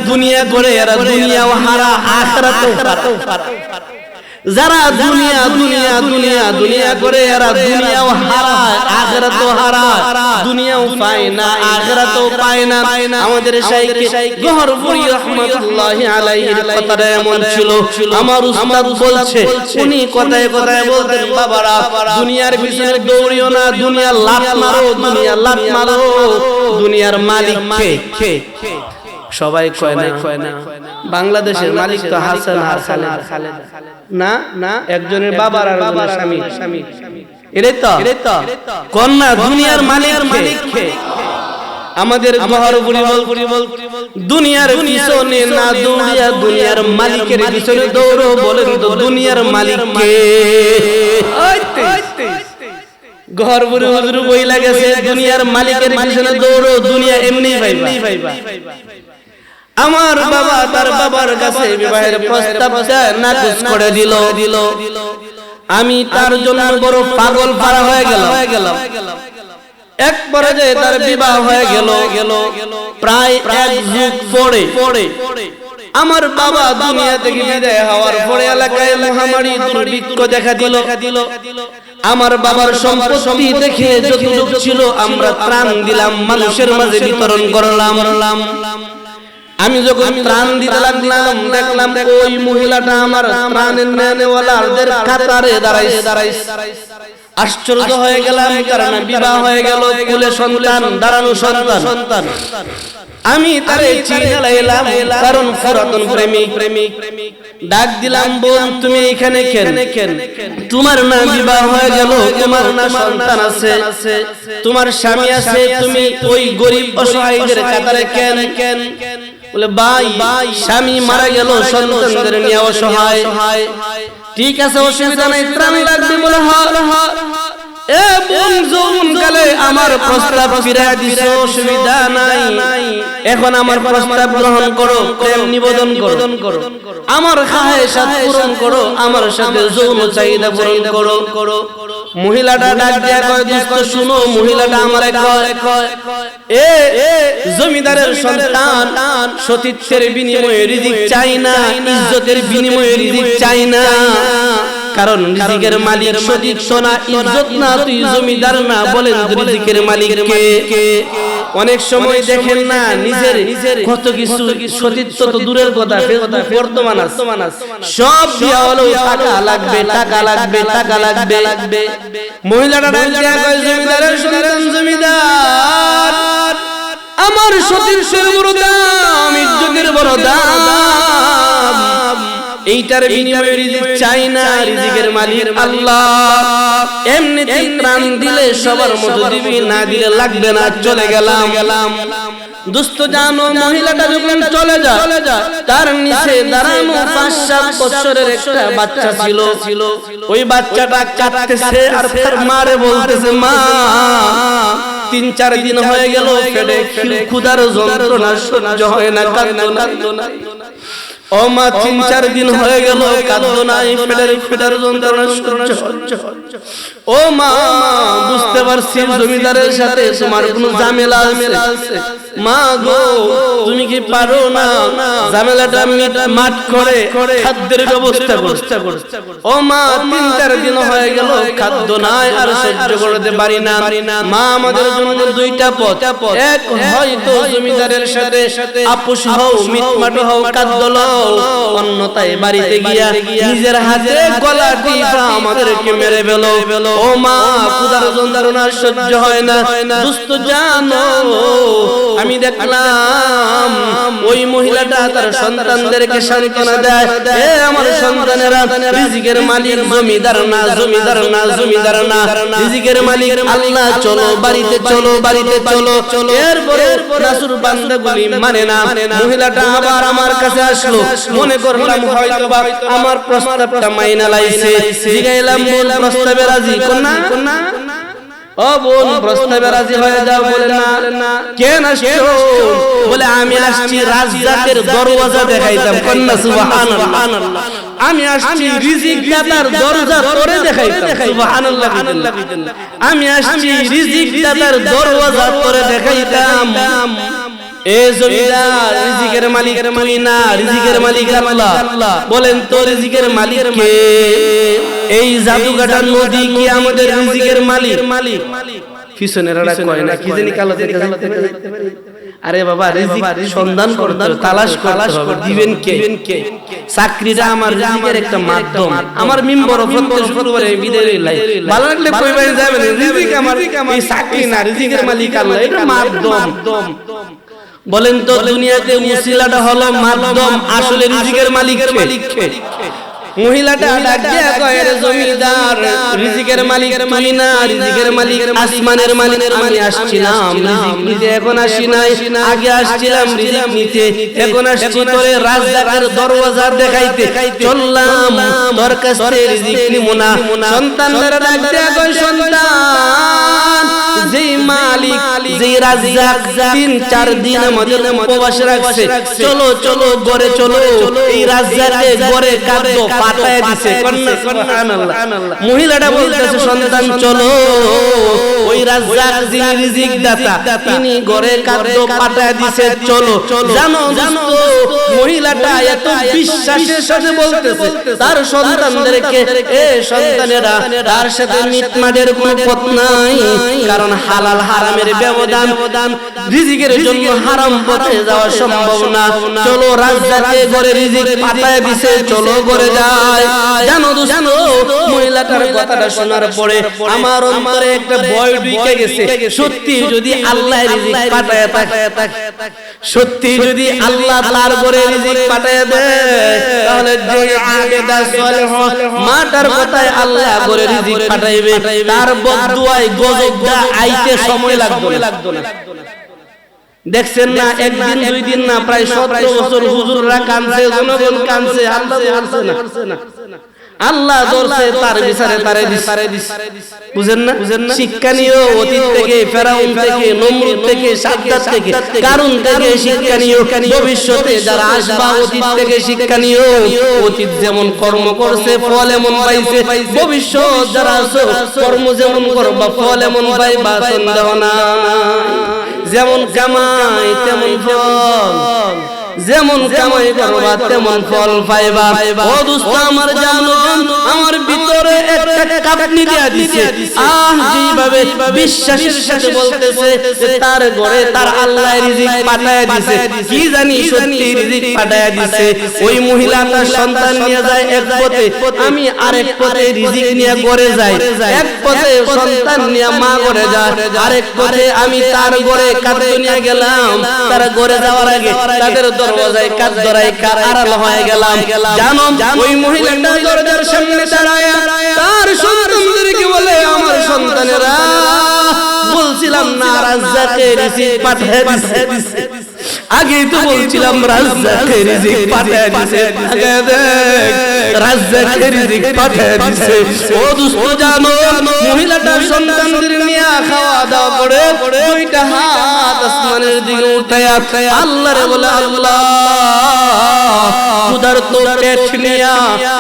দুনিয়া করে এরা দুনিয়াও হারা, আখিরাতও হারা। যারা দুনিয়া করে এরা দুনিয়াও হারায়, আখিরাতও হারায়। দুনিয়াও পায় না, আখিরাতও পায় না। আমাদের শাইখ গহরপুরি রাহমাতুল্লাহি আলাইহির কথাটা এমন ছিল, আমার উস্তাদ বলছে, উনি কথায় বলতেন, বাবারা দুনিয়ার পিছনে দৌড়িও না, দুনিয়ার লাত মারো, দুনিয়ার মালিক কে? সবাই কয় না। বাংলাদেশের মালিক তো হাসান আর খালেদা না, একজনের বাবার আর স্বামী। এটাই তো কন্যা, দুনিয়ার মালিক কে? আমাদের গহরপুরি বল, দুনিয়ার পিছনে না দৌড়িয়া দুনিয়ার মালিকের পিছনে দৌড়ো। বলেন তো দুনিয়ার মালিক কে? গহরপুরি হুজুর বইলা গেছে, দুনিয়ার মালিকের পিছনে দৌড়ো, দুনিয়া এমনি ভাইবা। আমার বাবা তার বাবার কাছে বিবাহের প্রস্তাব নাকচ করে দিল। আমি তার জন্য বড় পাগল পারা হয়ে গেলাম। এক পর্যায়ে তার বিবাহ হয়ে গেল। প্রায় এক যুগ পরে আমার বাবা দুনিয়া থেকে বিদায় হওয়ার পরে এলাকায় মহামারী দুর্ভিক্ষ দেখা দিল। আমার বাবার সম্পত্তি দেখে যতটুকু ছিল আমরা ত্রাণ দিলাম, মানুষের মাঝে বিতরণ করলাম। আমি যখন ত্রাণ দিতে লাগলাম, দেখলাম ওই মহিলাটা আমার ত্রাণের নেওয়ালাদের কাতারে দাঁড়াইছে। আশ্চর্য হয়ে গেলাম, কারণ বিবাহ হয়ে গেল, কুলে সন্তান, দাঁড়ানো সন্তান। আমি তারে চিনে লাইলাম, কারণ পুরাতন প্রেমিক। ডাক দিলাম, বোন তুমি এখানে কেন? তোমার না বিবাহ হয়ে গেল, তোমার না সন্তান আছে, তোমার স্বামী আছে, তুমি ওই গরিব অসহায়দের কাতারে কেন? বলে ভাই স্বামী মারা গেল, সন্তানদের নিয়ে অসহায়। ঠিক আছে, অসুবিধা নাই, ত্রাণ লাগবে। বলে হ্যাঁ। এ বোন, যৌবন কালে আমার প্রস্তাব ফিরিয়ে দিছো, অসুবিধা নাই। এখন আমার প্রস্তাব গ্রহণ করো, প্রেম নিবেদন করো, আমার খায়েশাত পূরণ করো, আমার সাথে যৌন চাহিদা পূরণ করো। মহিলাটা ডাক দিয়া কয়, দোস্ত শুনো, মহিলাটা আমারে কয়, এ জমিদারের সন্তান, সতীত্বের বিনিময়ে রিজিক চাই না, ইজ্জতের বিনিময়ে রিজিক চাই না। কারণ রিজিকের মালিক সতীত্ব না, ইজ্জত না, তুই জমিদার না। বলেন রিজিকের মালিক কে? অনেক সময় দেখেন না, নিজের কত কিছু, সতীত্ব তো দূরের কথা, বর্তমান সব দিয়া হলো টাকা লাগবে। মহিলাটা ডাক দিয়া কয়, জমিদারের সন্তান, জমিদার আমার সতীত্বের বড় দাম, ইজ্জতের বড় দাম, এইটার বিনিময়ে রিজিক চাই না, রিজিকের মালিক আল্লাহ। এমনিতে ত্রাণ দিলে সবার মতো দিবি, না দিলে লাগবে না, চলে গেলাম। দোস্ত জানো, মহিলাটা যখন চলে যায়, তার নিচে দাঁড়ানো 5-7 বছরের একটা বাচ্চা ছিল। ওই বাচ্চাটা কাঁদতেছে আর তার মারে বলতেছে, মা 3-4 দিন হয়ে গেল, পেটে ক্ষুধার যন্ত্রণা সহ্য হয় না, কাঁদো না। ও মা 3-4 দিন হয়ে গেল, কাঁদো না, পেটের যন্ত্রণা সহ্য। ও মা, বুঝতে পারছি জমিদারের সাথে তোমার কোনো ঝামেলা আছে। মা গো, তুমি কি পারো না ঝামেলাটা মাঠ করে খাদ্যের ব্যবস্থা করো? ও মা 3-4 দিন হয়ে গেল, খাদ্য নাই, আর সহ্য করতে পারি না। মা, আমাদের জন্য 2টা পথ, এক হয়তো জমিদারের সাথে আপোষ হও, মিটমাট হও, খাদ্য লও, অন্যথায় বাড়িতে গিয়া নিজের হাতে গলা টিপা আমাদেরকে মেরে ফেলো। ও মা, ক্ষুধার যন্ত্রণা সহ্য হয় না। দোস্ত জানো, আমি দেখলাম ওই মহিলাটা তার সন্তানদেরকে সান্ত্বনা দেয়, এ আমার সন্তানেরা, রিজিকের মালিক জমিদার না, রিজিকের মালিক আল্লাহ, চলো বাড়িতে চলো। এরপরে রাসূল বান্দাগুলি মানে না। মহিলাটা আবার আমার কাছে আসলো, মনে করলাম হয়তো বা আমার প্রস্তাবটা মাইনা লাইছে। জিগাইলাম, বোন প্রস্তাবে রাজি কোনা? ও বোন, প্রস্তাবে রাজি হয়ে যাও। বলে না। কেন আসছো? বলে আমি আসছি রাজ্জাকের দরওয়াজা দেখাইতাম। কন্যা সুবহানাল্লাহ। আমি আসছি রিজিক দাতার দরজা তোরে দেখাইতাম। সুবহানাল্লাহ। আমি আসছি রিজিক দাতার দরওয়াজা তোরে দেখাইতাম। এ জমিদার, রিজিকের মালিক তুই না, রিজিকের মালিক আল্লাহ। বলেন তো রিজিকের মালিক কে? এই জাদুঘাটার নদী কি আমাদের রিজিকের মালিক? পিছনেরা কয় না কি জানি কালো দেখতে পারি। আরে বাবা, রিজিক সন্ধান করতে হবে, তালাশ করতে হবে, দিবেন কে? চাকরিটা আমার রিজিকের একটা মাধ্যম। আমার মিম্বর প্রত্যেক শুক্রবারে বিদায় লাই, ভালো লাগলে কইবাই যাবেন, রিজিক আমার এই চাকরি না, রিজিকের মালিক আল্লাহ, এটা মাধ্যম। বলেন তো দুনিয়াতে উসিলাটা হলো মাধ্যম, আসলে রিজিকের মালিক কে? মহিলাটা ডাক দিয়া কয়, রে জমিদার, রিজিকের মালিক তুই না, রিজিকের মালিক আসমানের মালিক। আমি আসছিলাম রিজিক নিতে, এখন আসি নাই। আগে আসছিলাম রিজিক নিতে, এখন আসছি তোরে রাজ্জাকের দরওয়াজা দেখাইতে। চললাম তোর কাছে রিজিক নিমু না। সন্তানরা ডাক দিয়া কয়, সন্তান, যেই মালিক, যেই রাজ্জাক 3-4 দিন আমাদের উপবাস রাখছে, চলো ঘরে চলো। এই রাজ্জাকে ঘরে খাদ্য পাঠায় দিছে। সুবহানাল্লাহ। মহিলাটা বলতেছে, সন্তান চলো, ওই রাজ্জাক যিনি রিজিক দাতা, তিনি ঘরে খাদ্য পাঠায় দিছে, চলো। জানো দোস্ত, মহিলাটা এত বিশ্বাসের সাথে বলতেছে তার সন্তানদেরকে, এ সন্তানেরা, তার সাথে মিটমাটের কোনো পথ নাই। কারণ হালাল হারামের ব্যবধান ব্যবধান, রিজিকের জন্য হারাম পথে যাওয়া সম্ভব না। চলো রাজ্জাকে ঘরে রিজিক পাঠায় দিছে, চলো ঘরে যাই। জানো দোস্ত, মহিলাটার কথাটা শোনার পরে আমার অন্তরে একটা ভয় ঢুকে গেছে। সত্যি যদি আল্লাহ রিজিক পাঠায় থাকে, সত্যি যদি আল্লাহ তার ঘরে রিজিক পাঠায় দেয়, তাহলে যে আবেদা সালেহ মাটার কথায় আল্লাহ ঘরে রিজিক পাঠাইবে, তার বদদুয়ায় গজবটা আইতে সময় লাগতো না। দেখছেন না, একদিন দুই দিন না, প্রায় 17 বছর হুজুররা কাঁদছে, জনগণ কাঁদছে, আল্লাহ ধরছে না। আল্লাহ ধরছে, তার বিচারে তারে দিছে। বুঝেন না? শিক্ষা নিও অতীত থেকে, ফেরাউন থেকে, নমরুদ থেকে, সাদ্দাত থেকে, কারুন থেকে শিক্ষা নিও। ভবিষ্যতে যারা আসবা অতীত থেকে শিক্ষা নিও। অতীত যেমন কর্ম করছে ফল এমন পাইছে, ভবিষ্যৎ যারা আছো কর্ম যেমন করবা ফল এমন পাইবা, সন্দেহ না। যেমন কামাই তেমন ফল, যেমন কামাই করবা তেমন ফল পাইবা। ও দোস্ত আমার, জানো আমার ভিতরে একটা কাঁপুনি দিয়া দিছে। যেভাবে বিশ্বাসের সাথে বলতেছে যে তার ঘরে তার আল্লাহ রিজিক পাঠায় দিছে, কি জানি সত্যি রিজিক পাঠায় দিছে। ওই মহিলা তার সন্তান নিয়ে যায় এক পথে, আমি আরেক পথে রিজিক নিয়ে ঘরে যাই। এক পথে সন্তান নিয়ে মা ঘরে যায়, আরেক পথে আমি তার ঘরে কাঁদতে নিয়ে গেলাম। তার ঘরে যাওয়ার আগে তাদের দরজায় কাজ ধরাই আড়াল হয়ে গেলাম। জানো ওই মহিলাটা দরজার সামনে দাঁড়ায় তার সন্তানদেরকে বলে, আমার সন্তানেরা বলছিলাম না রাজ্জাকে রিজিক পাঠিয়ে দিছে, আগেই তো বলছিলাম রাজ্জাকে রিজিক পাঠিয়ে দিছে, আগে দেখ রাজ্জাকে রিজিক পাঠিয়ে দিছে। ও দোস্ত জানো, মহিলাটা সন্তানদের নিয়ে খাওয়া দাওয়া করে দুইটা হাত আসমানের দিকে উঠায়া আল্লাহরে বলে, আল্লাহ ক্ষুধার্ত পেট নিয়া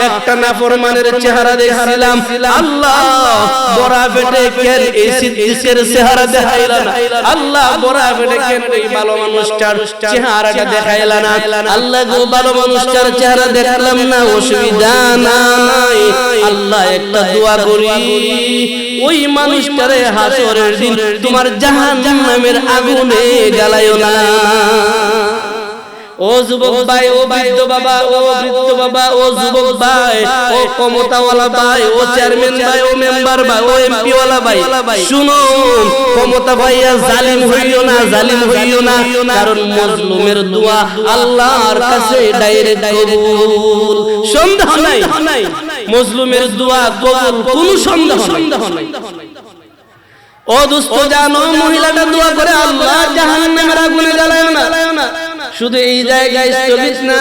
একটা নাফরমানের চেহারা দেখছিলাম, আল্লাহ বড়া পেটে কেন এই সিদ্দিকের চেহারা দেখাইলা না, আল্লাহ বড়া পেটে কেন এই ভালো মানুষটার চেহারাটা দেখাইলা না, আল্লাহ গো ভালো মানুষটার চেহারা দেখলাম না, অসুবিধা নাই, আল্লাহ একটা দোয়া করি, ওই মানুষটারে হাসরের দিন তোমার জাহান্নামের আগুনে জ্বালাইও না। ও যুবক ভাই, ও বৃদ্ধ বাবা, ও বৃদ্ধ বাবা, ও যুবক ভাই, ও ক্ষমতাওয়ালা ভাই, ও চেয়ারম্যান ভাই, ও মেম্বার ভাই, ও এমপি ওয়ালা ভাই, শুনো, ক্ষমতা ভাইয়া জালিম হইও না, জালিম হইও না, কারণ মজলুমের দোয়া আল্লাহর কাছে ডাইরেক্ট কবুল, সন্দেহ নাই, মজলুমের দোয়া কবুল, কোনো সন্দেহ নাই। ও দোস্ত জানো, মহিলাটা দোয়া করে আল্লাহ জাহান্নামের আগুনে জ্বালায় না। শুধু এই জায়গায় স্থগিত না,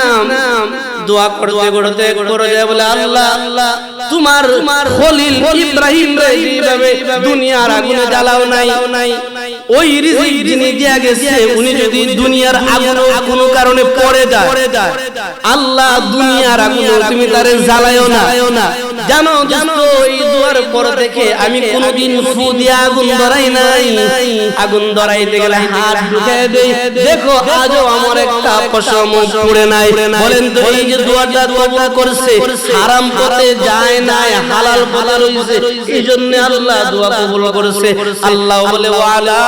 দোয়া করতে করতে করে যায় বলে, আল্লাহ তোমার খলিল ইব্রাহিম রে যেভাবে দুনিয়ার আগুনে জ্বালাও নাই, ওই রিজিক যিনি দিয়া গেছে উনি যদি দুনিয়ার আগুনে কোনো কারণে পড়ে যায়, আল্লাহ দুনিয়ার আগুনে তুমি তারে জ্বালায়ও না। জানো দোস্ত, এই দোয়ার পর থেকে আমি কোনোদিন ফু দিয়ে আগুন ধরাই নাই, আগুন ধরাইতে গেলে হাত ঢুকাই দেই, দেখো আজও আমার একটা পশম পুড়ে নাই। বলেন তো, এই যে দোয়াটা কবুল করছে, হারাম পথে যায় নাই, হালাল পথে রইছে, এইজন্য আল্লাহ দোয়া কবুল করেছে। আল্লাহ বলে, ওয়ালা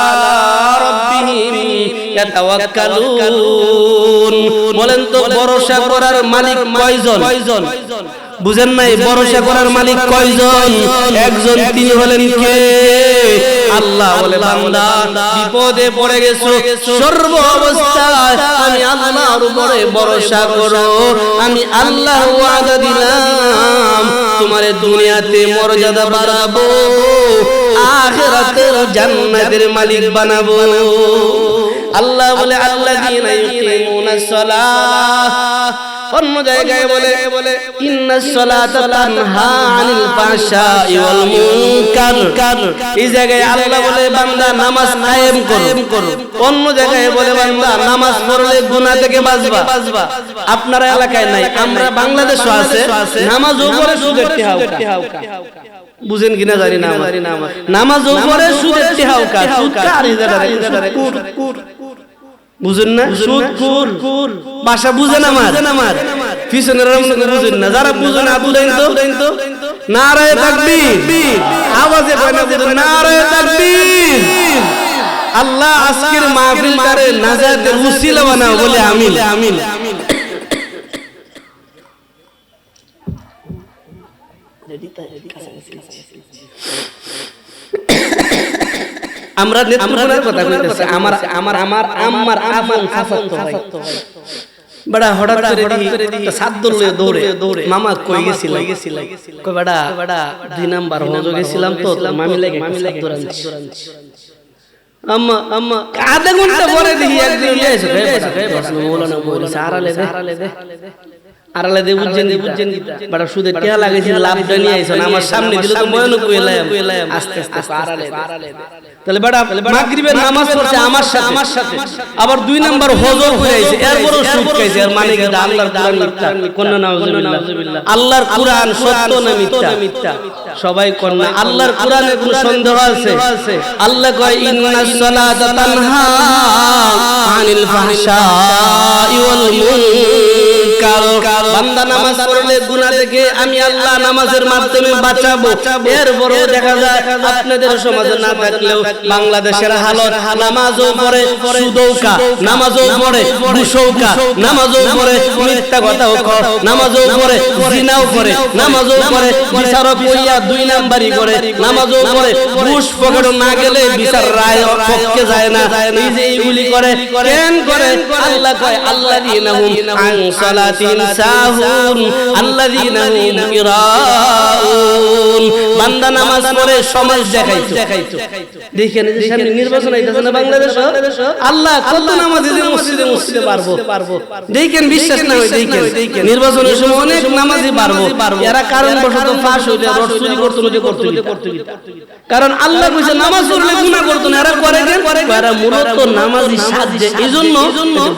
রাব্বিহিম ইয়াতাওয়াক্কালুন। বলেন তো, ভরসা করার মালিক কয়জন? বুঝেন নাই, ভরসা করার মালিক কয়জন? একজন, তিনি হলেন কে? আল্লাহ বলে, বান্দা বিপদে পড়ে গেছো, সর্ব অবস্থায় আমি আল্লাহর উপরে ভরসা করো, আমি আল্লাহ ওয়াদা দিলাম তোমারে দুনিয়াতে মর্যাদা বাড়াবো, আখিরাতের জান্নাতের মালিক বানাবো। আল্লাহ বলে, আল্লাযীনা ইউকিমুনাস সালাহ। অন্য জায়গায় বলে, ইন্নাস সালাতা তানহা আনিল ফাহশাই ওয়াল মুনকার। এই জায়গায় আল্লাহ বলে, বান্দা নামাজ কায়েম করো। অন্য জায়গায় বলে, বান্দা নামাজ পড়লে গুনাহ থেকে বাঁচবা। আপনার এলাকায় নাই, আমরা বাংলাদেশে আছে, নামাজও পড়ে সুদের টিহাউকা। বুঝেন কিনা জানি না, নামাজও পড়ে সুদের টিহাউকা, সুদ কার ইজারা কুর, বুঝেন না, সুদ কুর ভাষা বুঝেন আমার পিছনের বুঝেন না, যারা বুঝেন আবু দেন তো নারায়ে তাকবীর, আওয়াজে কয় না, বুঝেন নারায়ে তাকবীর, আল্লাহ আজকের মাহফিলটারে নাজাতের উসিলা বানাও বলে আমিন আমিন। আমরা নেত্রকোনার কথা কইতেছি। আমার আমার আমার আম্মার আফান চাচাতো ভাই বড়া হঠাৎ করে সাত দৌড়ে মামা কই গেছিল কই বড়া 2 নাম্বার হজ গেছিলাম তো মামি লাগে দৌড়াচ্ছি। আম্মা আম্মা আধা ঘন্টা পরে দেখি একদিন নিয়ে এসে মৌলানা বলছে আড়ালে দে বুঝছেন বড় সুদে টিয়া লাগাইছিল লাভটা নিয়ে আইছেন আমার সামনে দিল তো ময়ন কইলাম আস্তে আস্তে আড়ালে তাহলে বড় মাগরিবের নামাজ পড়ছে আমার সাথে আবার 2 নাম্বার হজর করে আইছে এরপরও সুদ খাইছে। আর মানে কি আল্লাহর কোরআন মিথ্যা কোন নাউজুবিল্লাহ আল্লাহর কোরআন সত্য না মিথ্যা সবাই কোন না আল্লাহর কোরআনে কোনো সন্দেহ আছে? আল্লাহ কয় ইন্নাস সালাতা তানহা আনিল ফাহশাই ওয়াল মুনকার। বান্দা নামাজ পড়লে গুনাহ থেকে আমি আল্লাহ নামাজের মাধ্যমে বাঁচাবো। এরপরও দেখা যায় আপনাদের সমাজে না থাকলেও বাংলাদেশের হালত নামাজও পড়ে সুদও কা, নামাজও পড়ে ঘুষও কা, নামাজও পড়ে মিথ্যা কথাও কয়, নামাজও পড়ে জিনাও করে, নামাজও পড়ে বিচারক কইয়া 2 নাম্বারই করে, নামাজও পড়ে ঘুষ পকেটে না গেলে বিচার রায় পক্ষে যায় না। এই যে এইগুলি করে কেন করে? আল্লাহ কয় আল্লাযীনা হুম আন সালাতিন সাহুন আল্লাযীনা হুম ইরাউন। বান্দা নামাজ পড়ে সমাজ দেখাইতো। দেখেন এই যে সামনে নির্বাচন আইতাছে না বাংলাদেশ, আল্লাহ কত নামাজি যে মসজিদে পারবো দেখেন, বিশ্বাস না হয় দেখেন নির্বাচনের সময় অনেক নামাজি পারবো, এরা কারণ বশত ফাঁস হইতে রড চুরি করতে কারণ আল্লাহ কইছে নামাজ পড়লে গুনাহ করতে না, এরা করে কেন? এরা মূলত নামাজি সাজে, এইজন্য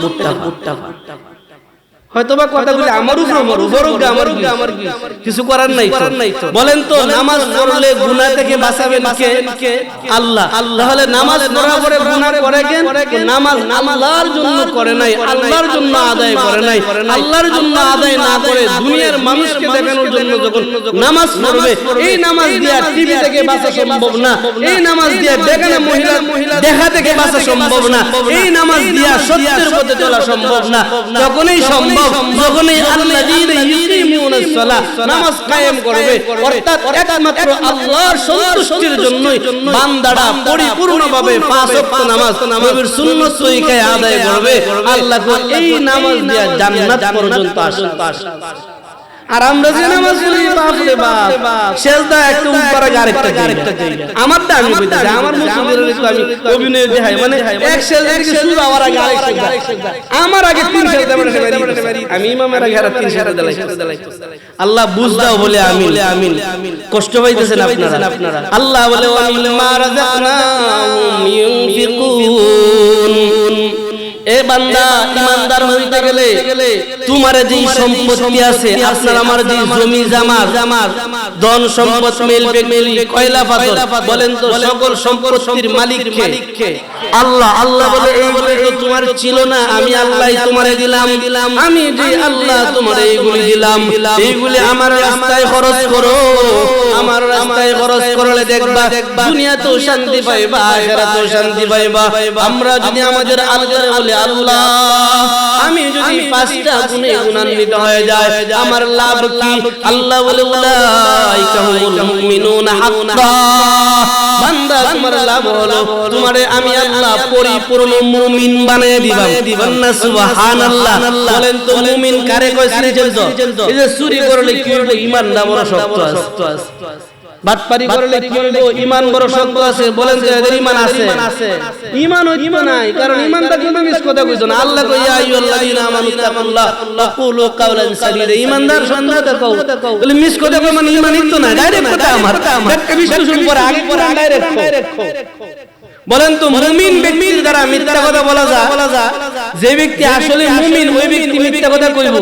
বুট্টা হয়তোবা কথাগুলি আমার কি কিছু করার নাই তো। বলেন তো নামাজ পড়লে গুনাহ থেকে বাঁচাবেন কে? আল্লাহ। তাহলে নামাজ পড়ার পরে গুনাহ করে কেন? নামাজ আল্লাহর জন্য করে নাই, আল্লাহর জন্য আদায় করে নাই। আল্লাহর জন্য আদায় না করে দুনিয়ার মানুষকে দেখানোর জন্য যখন নামাজ পড়বে, এই নামাজ দিয়া টিভি থেকে বাঁচা সম্ভব না, এই নামাজ দিয়া বেগানা মহিলা দেখা থেকে বাঁচা সম্ভব না, এই নামাজ দিয়া সত্যের পথে চলা সম্ভব না। যখনই সম্ভব যখনই আল্লাযীনা ইউকিমুনাস সালাহ নামাজ কায়েম করবে, অর্থাৎ একমাত্র আল্লাহর সন্তুষ্টির জন্যই বান্দারা পরিপূর্ণভাবে 5 ওয়াক্ত নামাজ নবীর সুন্নাত তরিকায় আদায় করবে, আল্লাহ এই নামাজ দিয়া জান্নাত পর্যন্ত আসে। আর আমরা যে নামাজ পড়ি বাপ রে বাপ, সেজদা একটা উপরে আরেকটা জায়গা। আমারটা আমি কইতাছি, আমার মুসলিমের একটু আমি অভিনয় দেখাই, মানে এক সেজদা থেকে শুরু হওয়ার আগে আরেক সেজদা, আমার আগে 3 সেজদা মারি, আমি ইমামের আগে আর 3 সেজদা দেলাই। আল্লাহ বুঝ দাও বলে আমিন। কষ্ট পাইতেছেন আপনারা? আল্লাহ বলে ওয়া মিম্মা রাযাকনাহুম ইউনফিকুন। এ বান্দা ইমানদার হইতে গেলে তোমার যে সম্পত্তি আছে, আপনার আমার যে জমি জামার ধন সম্পদ মেলবে কয়লা পাথর, বলেন তো সকল সম্পত্তির মালিক কে? আল্লাহ। আল্লাহ বলে এইগুলি তো তোমার ছিল না, আমি আল্লাহই তোমারে দিলাম। আমি যে আল্লাহ তোমারে এইগুলি দিলাম, এইগুলি আমার রাস্তায় খরচ করো। আমার রাস্তায় খরচ করলে দেখবা দুনিয়াতেও শান্তি পাইবা, আখিরাতেও শান্তি পাইবা। আমরা যদি আমাদের আল্লাহর বলে আল্লাহ আমি যদি 5টা গুণে গুণান্বিত হয়ে যায় আমার লাভ কি? আল্লাহ বলে উলাইকা হুমুল মুমিনুনা হাক্কা। বান্দা তোমার লাভ হলো তোমারে আমি আল্লাহ পরিপূর্ণ মুমিন বানিয়ে দিবাম না। সুবহানাল্লাহ। বলেন তো মুমিন কারে কয়? এই যে চুরি করলে কি হইব? ঈমান না বড় শক্ত আছে। বাটপারি করলে কি হইব? ঈমান বড় শক্ত আছে। বলেন তো এদের ঈমান আছে? ঈমান হইতো নাই, কারণ ঈমানটা কিন্তু মিস কথা কইছো না। আল্লাহ কই ইয়া আইয়ুহাল্লাযীনা আমানু তাকুল্লাহ ওয়া কুলু কাওলান সাদীদা। ঈমানদার সন্দেহটা কও, বলে মিস কথা কই মানে ঈমান হইতো না, ডাইরেক্ট কথা আমার একটা বিশ্লেষণ করে আগে কোরআন ডাইরেক্ট কও। বলেন তো মুমিন ব্যক্তির দ্বারা মিথ্যা কথা বলা যায়? যে ব্যক্তি আসলে মুমিন ওই ব্যক্তি মিথ্যা কথা কইব?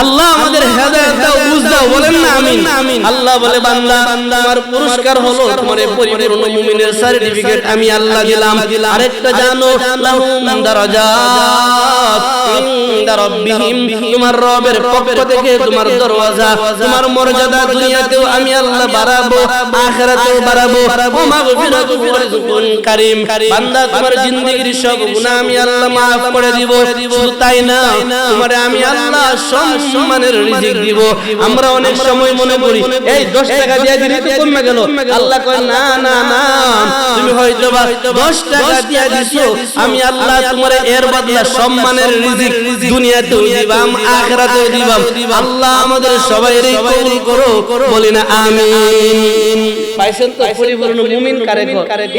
আল্লাহ আমাদের হেদায়েত দাও, বুঝ দাও, বলেন না আমিন। আল্লাহ বলে বান্দা আমার পুরস্কার হলো তোমার পরিপূর্ণ মুমিনের সার্টিফিকেট আমি আল্লাহ দিলাম। আরেকটা জানো, লাহুম দারাজাত ইনদা রাব্বিহিম, তোমার রবের পক্ষ থেকে তোমার দরওয়াজা, তোমার মর্যাদা দুনিয়াতেও আমি আল্লাহ বাড়াবো, আখিরাতেও বাড়াবো। ওয়া মাগফিরাতুহু ওয়া রিজকুন কারীম বান্দা তোমার জিন্দেগীর সব গুনাহ আমি আল্লাহ maaf করে দিব শুধু তাই না তোমারে আমি আল্লাহ সম্মানের রিজিক দিব আমরা অনেক সময় মনে করি এই 10 টাকা দিয়ে দিলে তো কমে গেল আল্লাহ কয় না না না তুমি হয়তো 10 টাকা দিয়ে দিছো আমি আল্লাহ তোমারে এর বদলা সম্মানের রিজিক দুনিয়াতেও দিবাম আখিরাতেও দিবাম আল্লাহ আমাদের সবাইরে কবুল করো বলি না আমিন পাইছেন তো পরিপূর্ণ মুমিন কারে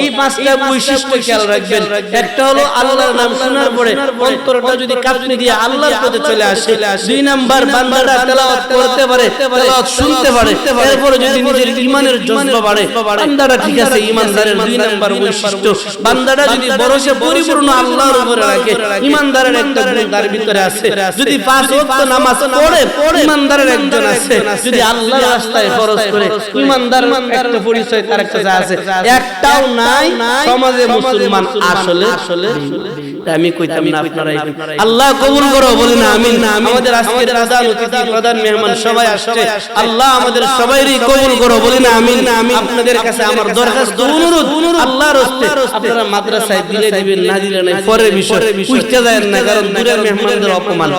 এই পাঁচটা বৈশিষ্ট্য খেয়াল রাখবেন একটা হলো আল্লাহর নাম শোনার পরে অন্তরটা যদি কাঁপনি দিয়ে আল্লাহর পথে চলে আসে দুই নাম্বার বান্দাটা তেলাওয়াত করতে পারে তেলাওয়াত শুনতে পারে এরপর যদি নিজের ঈমানের জজ্বা বাড়ে বান্দাটা ঠিক আছে ঈমানদারের দুই নাম্বার বৈশিষ্ট্য বান্দাটা যদি ভরসা পরিপূর্ণ আল্লাহর উপরে রাখে ঈমানদারের একটা গুণ তার ভিতরে আছে যদি 5 ওয়াক্ত নামাজ পড়ে ঈমানদারের একজন আছে যদি আল্লাহর রাস্তায় খরচ করে ঈমানদার একটা পরিচয় তার কাছে আছে একটাও নাই সমাজে মুসলমান আসলে আমি কইতাম না আপনারাই আল্লাহ কবুল করো বলেন আমিন আমাদের আজকের প্রধান অতিথি প্রধান মেহমান সবাই আসছে আল্লাহ আমাদের সবাইরই কবুল করো বলেন আমিন আপনাদের কাছে আমার দরখাস্ত অনুরোধ আল্লাহর রাস্তে আপনারা মাদ্রাসায় দিলে দিবেন না দিলে নাই পরের বিষয় বুঝতে যায় না কারণ দূরের মেহমানদের অপমান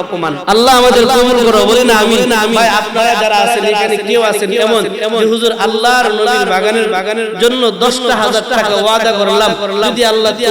আল্লাহ আমাদের কবুল করো বলেন আমিন ভাই আপনারা যারা আছেন এখানে কেউ আছেন এমন যে হুজুর আল্লাহর নবীর বাগানের জন্য 10,000 টাকা ওয়াদা করলাম যদি আল্লাহ